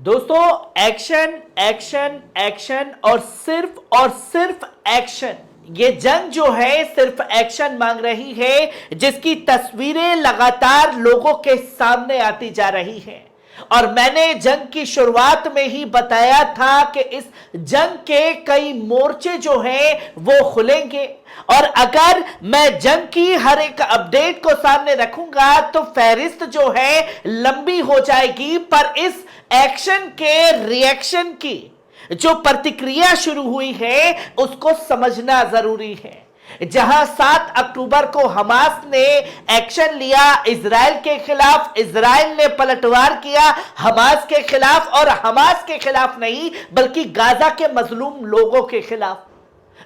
दोस्तों action action action और सिर्फ एक्शन। ये जंग जो है सिर्फ एक्शन मांग रही है, जिसकी तस्वीरें लगातार लोगों के सामने आती जा रही हैं। और मैंने जंग की शुरुआत में ही बताया था कि इस जंग के कई मोर्चे जो हैं वो खुलेंगे। और अगर मैं जंग की हर एक अपडेट को सामने रखूंगा तो फहरिस्त जो है लंबी हो जाएगी, पर इस एक्शन के रिएक्शन की जो प्रतिक्रिया शुरू हुई है उसको समझना जरूरी है। जहां 7 अक्टूबर को हमास ने एक्शन लिया इजराइल के खिलाफ, इजराइल ने पलटवार किया हमास के खिलाफ, और हमास के खिलाफ नहीं बल्कि गाजा के मजलूम लोगों के खिलाफ।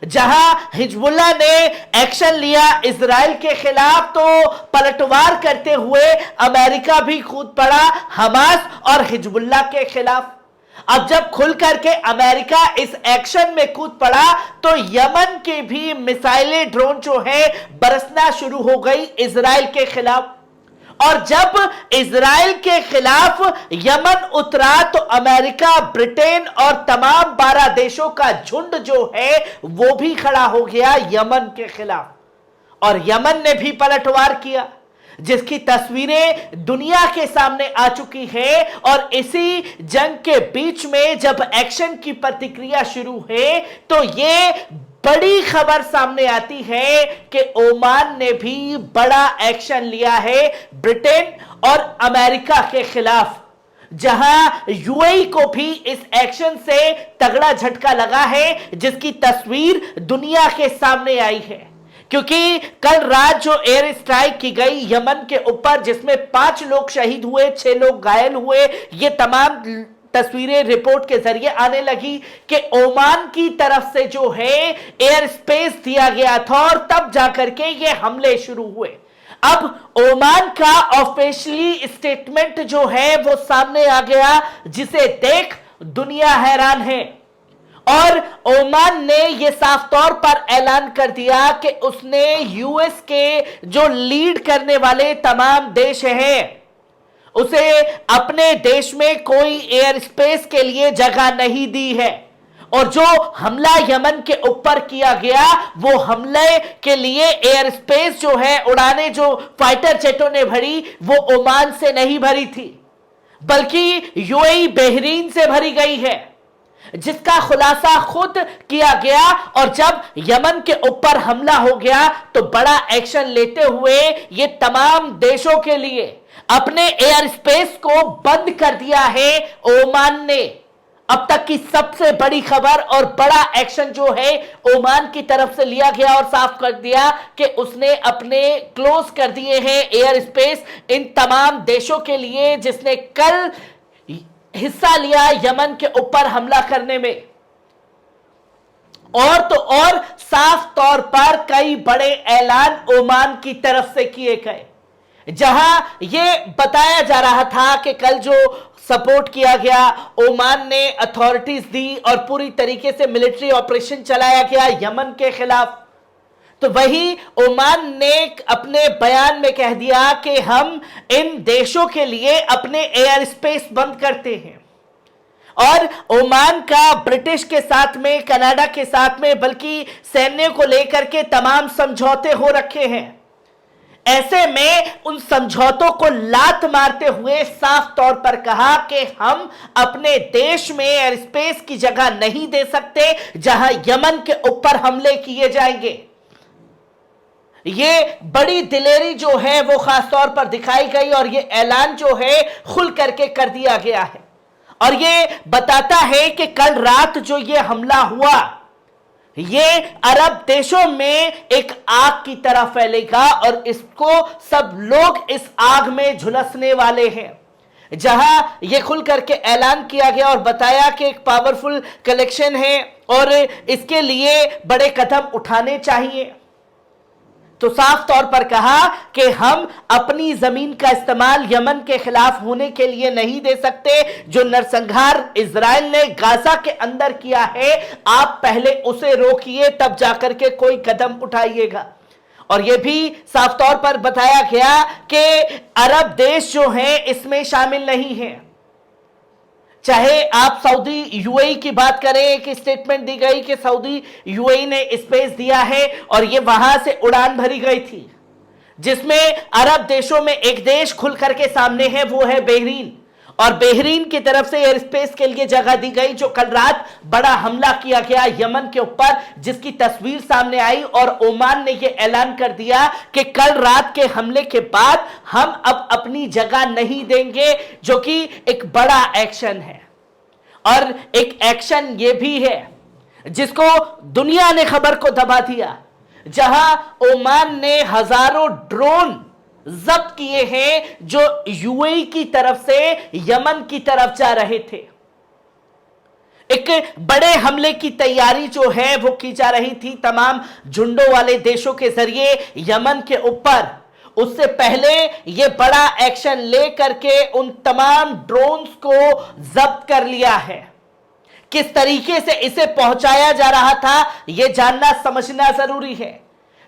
जहां हिजबुल्लाह ने एक्शन लिया इजराइल के खिलाफ, तो पलटवार करते हुए अमेरिका भी कूद पड़ा हमास और हिजबुल्लाह के खिलाफ। अब जब खुल करके अमेरिका इस एक्शन में कूद पड़ा तो यमन के भी मिसाइलें, ड्रोन जो है बरसना शुरू हो गई इजराइल के खिलाफ। और जब इजराइल के खिलाफ यमन उतरा तो अमेरिका, ब्रिटेन और तमाम 12 देशों का झुंड जो है वो भी खड़ा हो गया यमन के खिलाफ। और यमन ने भी पलटवार किया, जिसकी तस्वीरें दुनिया के सामने आ चुकी है। और इसी जंग के बीच में जब एक्शन की प्रतिक्रिया शुरू है तो ये बड़ी खबर सामने आती है कि ओमान ने भी बड़ा एक्शन लिया है ब्रिटेन और अमेरिका के खिलाफ। जहां यूएई को भी इस एक्शन से तगड़ा झटका लगा है, जिसकी तस्वीर दुनिया के सामने आई है। क्योंकि कल रात जो एयर स्ट्राइक की गई यमन के ऊपर, जिसमें 5 लोग शहीद हुए, 6 लोग घायल हुए, ये तमाम तस्वीरें रिपोर्ट के जरिए आने लगी कि ओमान की तरफ से जो है एयर स्पेस दिया गया था और तब जाकर के ये हमले शुरू हुए। अब ओमान का ऑफिशियली स्टेटमेंट जो है वो सामने आ गया, जिसे देख दुनिया हैरान है। और ओमान ने यह साफ तौर पर ऐलान कर दिया कि उसने यूएस के जो लीड करने वाले तमाम देश हैं, उसे अपने देश में कोई एयर स्पेस के लिए जगह नहीं दी है। और जो हमला यमन के ऊपर किया गया, वो हमले के लिए एयर स्पेस जो है, उड़ाने जो फाइटर जेटों ने भरी, वो ओमान से नहीं भरी थी बल्कि यूएई, बहरीन से भरी गई है, जिसका खुलासा खुद किया गया। और जब यमन के ऊपर हमला हो गया तो बड़ा एक्शन लेते हुए ये तमाम देशों के लिए अपने एयर स्पेस को बंद कर दिया है ओमान ने। अब तक की सबसे बड़ी खबर और बड़ा एक्शन जो है ओमान की तरफ से लिया गया और साफ कर दिया कि उसने अपने क्लोज कर दिए हैं एयर स्पेस इन तमाम देशों के लिए, जिसने कल हिस्सा लिया यमन के ऊपर हमला करने में। और तो और साफ तौर पर कई बड़े ऐलान ओमान की तरफ से किए गए, जहां यह बताया जा रहा था कि कल जो सपोर्ट किया गया, ओमान ने अथॉरिटीज दी और पूरी तरीके से मिलिट्री ऑपरेशन चलाया गया यमन के खिलाफ। तो वही ओमान ने अपने बयान में कह दिया कि हम इन देशों के लिए अपने एयर स्पेस बंद करते हैं। और ओमान का ब्रिटिश के साथ में, कनाडा के साथ में, बल्कि सैन्य को लेकर के तमाम समझौते हो रखे हैं। ऐसे में उन समझौतों को लात मारते हुए साफ तौर पर कहा कि हम अपने देश में एयर स्पेस की जगह नहीं दे सकते जहां यमन के ऊपर हमले किए जाएंगे। ये बड़ी दिलेरी जो है वो खास तौर पर दिखाई गई और ये ऐलान जो है खुल करके कर दिया गया है। और ये बताता है कि कल रात जो ये हमला हुआ, ये अरब देशों में एक आग की तरह फैलेगा और इसको सब लोग इस आग में झुलसने वाले हैं। जहां ये खुल करके ऐलान किया गया और बताया कि एक पावरफुल कलेक्शन है और इसके लिए बड़े कदम उठाने चाहिए। तो साफ तौर पर कहा कि हम अपनी जमीन का इस्तेमाल यमन के खिलाफ होने के लिए नहीं दे सकते। जो नरसंहार इजराइल ने गाजा के अंदर किया है, आप पहले उसे रोकिए, तब जाकर के कोई कदम उठाइएगा। और यह भी साफ तौर पर बताया गया कि अरब देश जो हैं इसमें शामिल नहीं है। चाहे आप सऊदी यूएई की बात करें, एक स्टेटमेंट दी गई कि सऊदी यूएई ने स्पेस दिया है और ये वहां से उड़ान भरी गई थी, जिसमें अरब देशों में एक देश खुल करके सामने है, वो है बहरीन। और बहरीन की तरफ से एयर स्पेस के लिए जगह दी गई, जो कल रात बड़ा हमला किया गया यमन के ऊपर, जिसकी तस्वीर सामने आई और ओमान ने यह ऐलान कर दिया कि कल रात के हमले के बाद हम अब अपनी जगह नहीं देंगे, जो कि एक बड़ा एक्शन है। और एक एक्शन यह भी है जिसको दुनिया ने खबर को दबा दिया, जहां ओमान ने हजारों ड्रोन जब्त किए हैं जो यूएई की तरफ से यमन की तरफ जा रहे थे। एक बड़े हमले की तैयारी जो है वो की जा रही थी तमाम झुंडों वाले देशों के जरिए यमन के ऊपर। उससे पहले यह बड़ा एक्शन लेकर के उन तमाम ड्रोन्स को जब्त कर लिया है। किस तरीके से इसे पहुंचाया जा रहा था यह जानना समझना जरूरी है।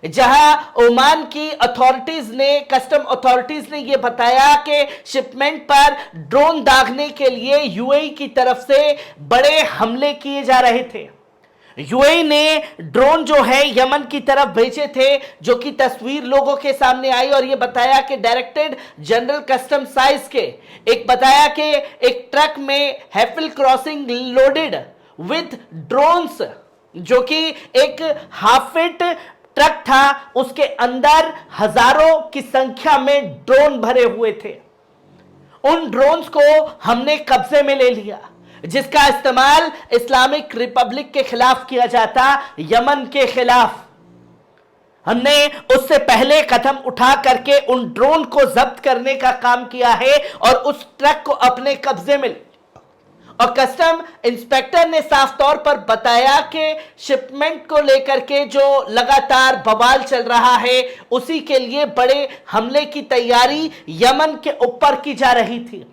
जहां ओमान की अथॉरिटीज ने, कस्टम अथॉरिटीज ने यह बताया कि शिपमेंट पर ड्रोन दागने के लिए यूएई की तरफ से बड़े हमले किए जा रहे थे। यूएई ने ड्रोन जो है यमन की तरफ भेजे थे, जो कि तस्वीर लोगों के सामने आई और यह बताया कि डायरेक्टेड जनरल कस्टम साइज के एक बताया कि एक ट्रक में हैफिल क्रॉसिंग लोडेड विद ड्रोन्स, जो कि एक हाफ फीट ट्रक था, उसके अंदर हजारों की संख्या में ड्रोन भरे हुए थे। उन ड्रोन्स को हमने कब्जे में ले लिया, जिसका इस्तेमाल इस्लामिक रिपब्लिक के खिलाफ किया जाता, यमन के खिलाफ। हमने उससे पहले कदम उठा करके उन ड्रोन को जब्त करने का काम किया है और उस ट्रक को अपने कब्जे में। और कस्टम इंस्पेक्टर ने साफ तौर पर बताया कि शिपमेंट को लेकर के जो लगातार बवाल चल रहा है, उसी के लिए बड़े हमले की तैयारी यमन के ऊपर की जा रही थी।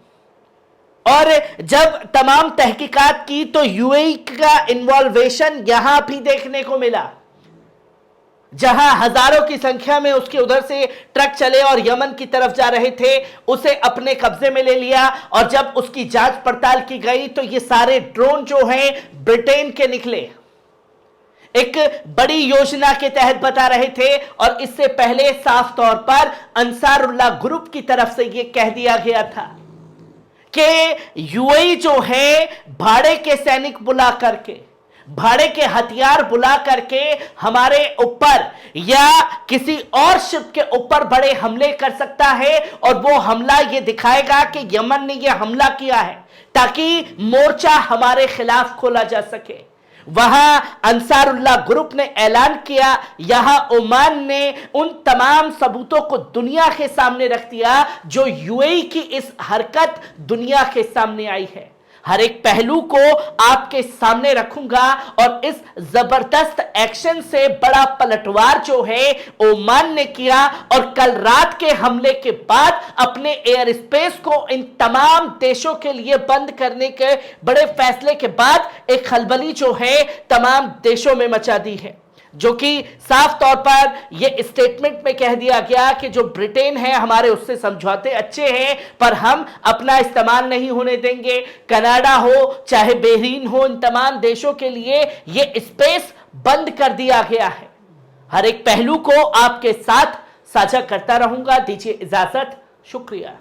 और जब तमाम तहकीकात की तो यूएई का इन्वॉल्वेशन यहां भी देखने को मिला, जहां हजारों की संख्या में उसके उधर से ट्रक चले और यमन की तरफ जा रहे थे, उसे अपने कब्जे में ले लिया। और जब उसकी जांच पड़ताल की गई तो ये सारे ड्रोन जो हैं ब्रिटेन के निकले, एक बड़ी योजना के तहत बता रहे थे। और इससे पहले साफ तौर पर अंसारुल्लाह ग्रुप की तरफ से यह कह दिया गया था कि यूएई जो है भाड़े के सैनिक बुला करके, भाड़े के हथियार बुला करके हमारे ऊपर या किसी और शिप के ऊपर बड़े हमले कर सकता है। और वो हमला ये दिखाएगा कि यमन ने यह हमला किया है ताकि मोर्चा हमारे खिलाफ खोला जा सके। वहां अंसारुल्लाह ग्रुप ने ऐलान किया, यहां ओमान ने उन तमाम सबूतों को दुनिया के सामने रख दिया जो यूएई की इस हरकत दुनिया के सामने आई है। हर एक पहलू को आपके सामने रखूंगा और इस जबरदस्त एक्शन से बड़ा पलटवार जो है ओमान ने किया। और कल रात के हमले के बाद अपने एयर स्पेस को इन तमाम देशों के लिए बंद करने के बड़े फैसले के बाद एक खलबली जो है तमाम देशों में मचा दी है, जो कि साफ तौर पर यह स्टेटमेंट में कह दिया गया कि जो ब्रिटेन है हमारे उससे समझौते अच्छे हैं पर हम अपना इस्तेमाल नहीं होने देंगे। कनाडा हो चाहे बहरीन हो, इन तमाम देशों के लिए यह स्पेस बंद कर दिया गया है। हर एक पहलू को आपके साथ साझा करता रहूंगा। दीजिए इजाजत, शुक्रिया।